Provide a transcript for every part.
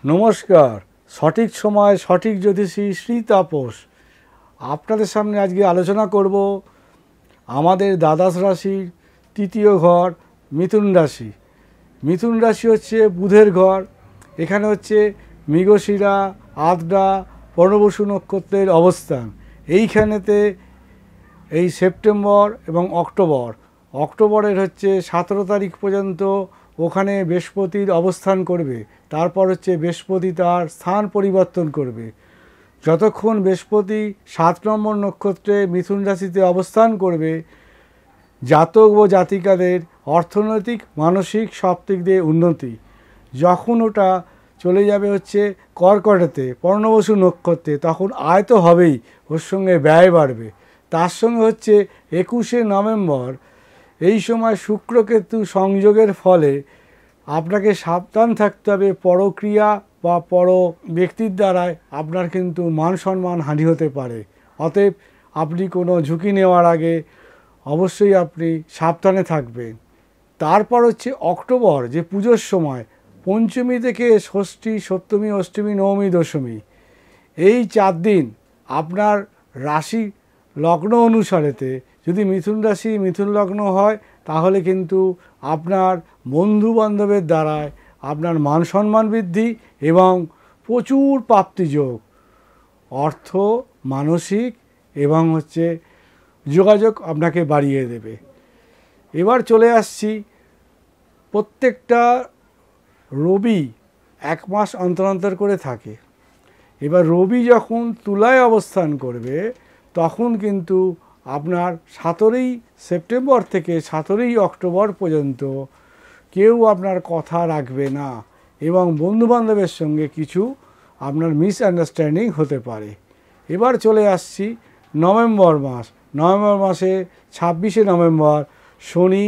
নমস্কার। সঠিক সময় সঠিক জ্যোতিষী শ্রী তাপস আপনাদের সামনে আজকে আলোচনা করব আমাদের দ্বাদশ রাশির তৃতীয় ঘর মিথুন রাশি। মিথুন রাশি হচ্ছে বুধের ঘর। এখানে হচ্ছে মৃগশিরা, আদ্রা, পূর্ণবসু নক্ষত্রের অবস্থান। এইখানেতে এই সেপ্টেম্বর এবং অক্টোবরের হচ্ছে 17 তারিখ পর্যন্ত ওখানে বৃহস্পতির অবস্থান করবে। তারপর হচ্ছে বৃহস্পতি তার স্থান পরিবর্তন করবে। যতক্ষণ বৃহস্পতি 7 নম্বর নক্ষত্রে মিথুন রাশিতে অবস্থান করবে, জাতক ও জাতিকাদের অর্থনৈতিক মানসিক সব দিক দিয়ে উন্নতি। যখন ওটা চলে যাবে হচ্ছে কর্কটেতে পূর্ণবসু নক্ষত্রে, তখন আয় তো হবেই, ওর সঙ্গে ব্যয় বাড়বে। তার সঙ্গে হচ্ছে 21শে নভেম্বর এই সময় শুক্রকেতু সংযোগের ফলে আপনাকে সাবধান থাকতে হবে। পরক্রিয়া বা পর ব্যক্তির দ্বারায় আপনার কিন্তু মান সম্মান হানি হতে পারে। অতএব আপনি কোনো ঝুঁকি নেওয়ার আগে অবশ্যই আপনি সাবধানে থাকবেন। তারপর হচ্ছে অক্টোবর, যে পুজোর সময়, পঞ্চমী থেকে ষষ্ঠী, সপ্তমী, অষ্টমী, নবমী, দশমী, এই 4 দিন আপনার রাশি লগ্ন অনুসারেতে যদি মিথুন রাশি মিথুন লগ্ন হয়, তাহলে কিন্তু আপনার বন্ধু বান্ধবের দ্বারায় আপনার মান সম্মান বৃদ্ধি এবং প্রচুর প্রাপ্তিযোগ, অর্থ, মানসিক এবং হচ্ছে যোগাযোগ আপনাকে বাড়িয়ে দেবে। এবার চলে আসছি, প্রত্যেকটা রবি 1 মাস অন্তর অন্তর করে থাকে। এবার রবি যখন তুলায় অবস্থান করবে, তখন কিন্তু আপনার 17ই সেপ্টেম্বর থেকে 17ই অক্টোবর পর্যন্ত কেউ আপনার কথা রাখবে না এবং বন্ধুবান্ধবের সঙ্গে কিছু আপনার মিসআন্ডারস্ট্যান্ডিং হতে পারে। এবার চলে আসছি নভেম্বর মাসে 26শে নভেম্বর শনি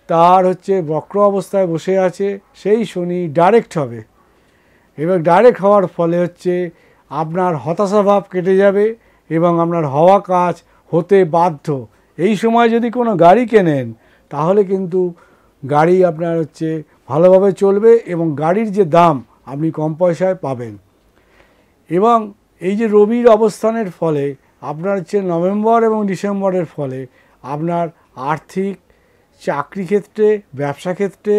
তার হচ্ছে বক্র অবস্থায় বসে আছে। সেই শনি ডাইরেক্ট হবে। এবার ডাইরেক্ট হওয়ার ফলে হচ্ছে আপনার হতাশাভাব কেটে যাবে এবং আপনার হওয়া কাজ হতে বাধ্য। এই সময় যদি কোনো গাড়ি কেনেন, তাহলে কিন্তু গাড়ি আপনার হচ্ছে ভালোভাবে চলবে এবং গাড়ির যে দাম আপনি কম পয়সায় পাবেন। এবং এই যে রবির অবস্থানের ফলে আপনার হচ্ছে নভেম্বর এবং ডিসেম্বরের ফলে আপনার আর্থিক, চাকরি ক্ষেত্রে, ব্যবসা ক্ষেত্রে,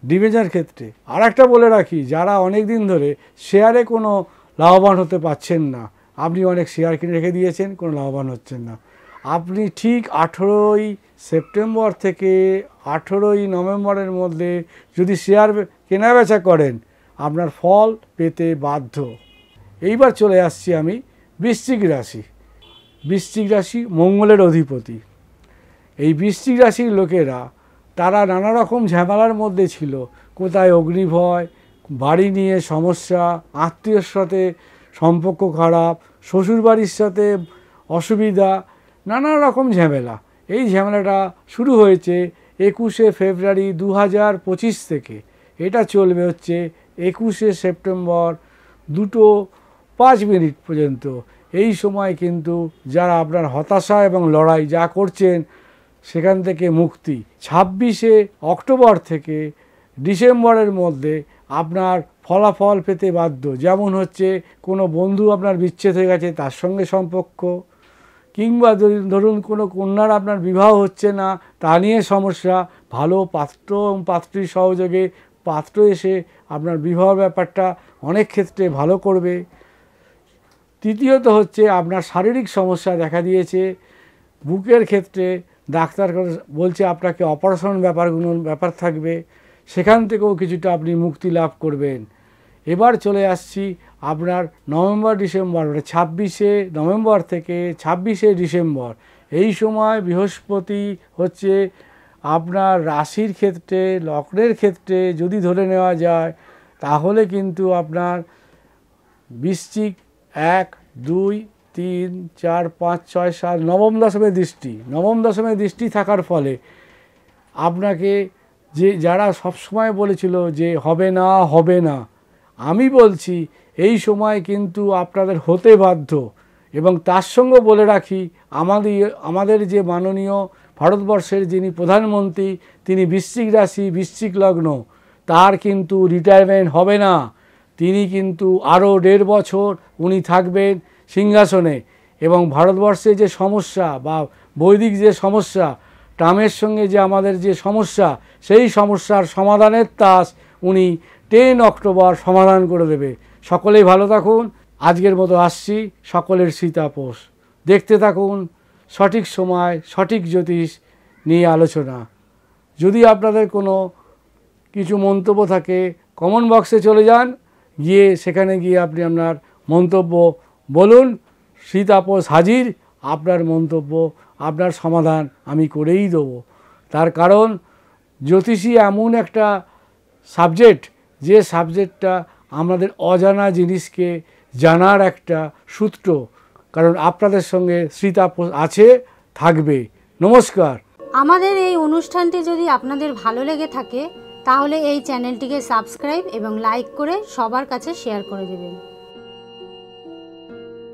ডিভিশন ক্ষেত্রে। আর একটা বলে রাখি, যারা অনেক দিন ধরে শেয়ারে কোনো লাভবান হতে পারছেন না, আপনি অনেক শেয়ার কিনে রেখে দিয়েছেন, কোনো লাভবান হচ্ছেন না, আপনি ঠিক 18ই সেপ্টেম্বর থেকে 18ই নভেম্বরের মধ্যে যদি শেয়ার কেনাবেচা করেন, আপনার ফল পেতে বাধ্য। এইবার চলে আসছি আমি বৃশ্চিক রাশি। বৃশ্চিক রাশি মঙ্গলের অধিপতি। এই বৃশ্চিক রাশির লোকেরা, তারা নানা রকম ঝামেলার মধ্যে ছিল। কোথায় অগ্নিভয়, বাড়ি নিয়ে সমস্যা, আত্মীয়র সাথে সম্পর্ক খারাপ, শ্বশুরবাড়ির সাথে অসুবিধা, নানা রকম ঝামেলা। এই ঝামেলাটা শুরু হয়েছে 21শে ফেব্রুয়ারি 2025 থেকে। এটা চলবে হচ্ছে 21শে সেপ্টেম্বর 2:05 পর্যন্ত। এই সময় কিন্তু যারা আপনার হতাশা এবং লড়াই যা করছেন, সেখান থেকে মুক্তি। 26শে অক্টোবর থেকে ডিসেম্বরের মধ্যে আপনার ফলাফল পেতে বাধ্য। যেমন হচ্ছে কোনো বন্ধু আপনার বিচ্ছেদ হয়ে গেছে, তার সঙ্গে সম্পর্ক, কিংবা ধরুন কোনো কন্যার আপনার বিবাহ হচ্ছে না, তা নিয়ে সমস্যা। ভালো পাত্র এবং পাত্রীর সহযোগে পাত্র এসে আপনার বিবাহ ব্যাপারটা অনেক ক্ষেত্রে ভালো করবে। তৃতীয়ত হচ্ছে আপনার শারীরিক সমস্যা দেখা দিয়েছে বুকের ক্ষেত্রে, ডাক্তার বলছে আপনাকে অপারেশন ব্যাপার থাকবে, সেখান থেকেও কিছুটা আপনি মুক্তি লাভ করবেন। এবার চলে আসছি আপনার নভেম্বর ডিসেম্বর, 26শে নভেম্বর থেকে 26শে ডিসেম্বর। এই সময় বৃহস্পতি হচ্ছে আপনার রাশির ক্ষেত্রে, লগ্নের ক্ষেত্রে যদি ধরে নেওয়া যায়, তাহলে কিন্তু আপনার বৃশ্চিক 1, 2, 3, 4, 5, 6, 7 নবম দশমের দৃষ্টি থাকার ফলে আপনাকে যে যারা সবসময় বলেছিল যে হবে না, আমি বলছি এই সময় কিন্তু আপনাদের হতে বাধ্য। এবং তার সঙ্গে বলে রাখি, আমাদের যে মাননীয় ভারতবর্ষের যিনি প্রধানমন্ত্রী, তিনি বৃশ্চিক রাশি, বৃশ্চিক লগ্ন, তার কিন্তু রিটায়ারমেন্ট হবে না। তিনি কিন্তু আরও 1.5 বছর উনি থাকবেন সিংহাসনে, এবং ভারতবর্ষে যে সমস্যা বা বৈদিক যে সমস্যা, ট্রামের সঙ্গে যে আমাদের যে সমস্যা, সেই সমস্যার সমাধানের তাস উনি 10 অক্টোবর সমাধান করে দেবে। সকলেই ভালো থাকুন। আজকের মতো আসছি, সকলের সীতাপোষ দেখতে থাকুন। সঠিক সময় সঠিক জ্যোতিষ নিয়ে আলোচনা। যদি আপনাদের কোনো কিছু মন্তব্য থাকে কমেন্ট বক্সে চলে যান, গিয়ে সেখানে গিয়ে আপনি আপনার মন্তব্য বলুন। সীতাপোষ হাজির, আপনার মন্তব্য আপনার সমাধান আমি করেই দেবো। তার কারণ জ্যোতিষী এমন একটা সাবজেক্ট, যে সাবজেক্টটা আমাদের অজানা জিনিসকে জানার একটা সূত্র। কারণ আপনাদের সঙ্গে সীতাপোষ আছে, থাকবে। নমস্কার। আমাদের এই অনুষ্ঠানটি যদি আপনাদের ভালো লেগে থাকে তাহলে এই চ্যানেলটিকে সাবস্ক্রাইব এবং লাইক করে সবার কাছে শেয়ার করে দেবেন।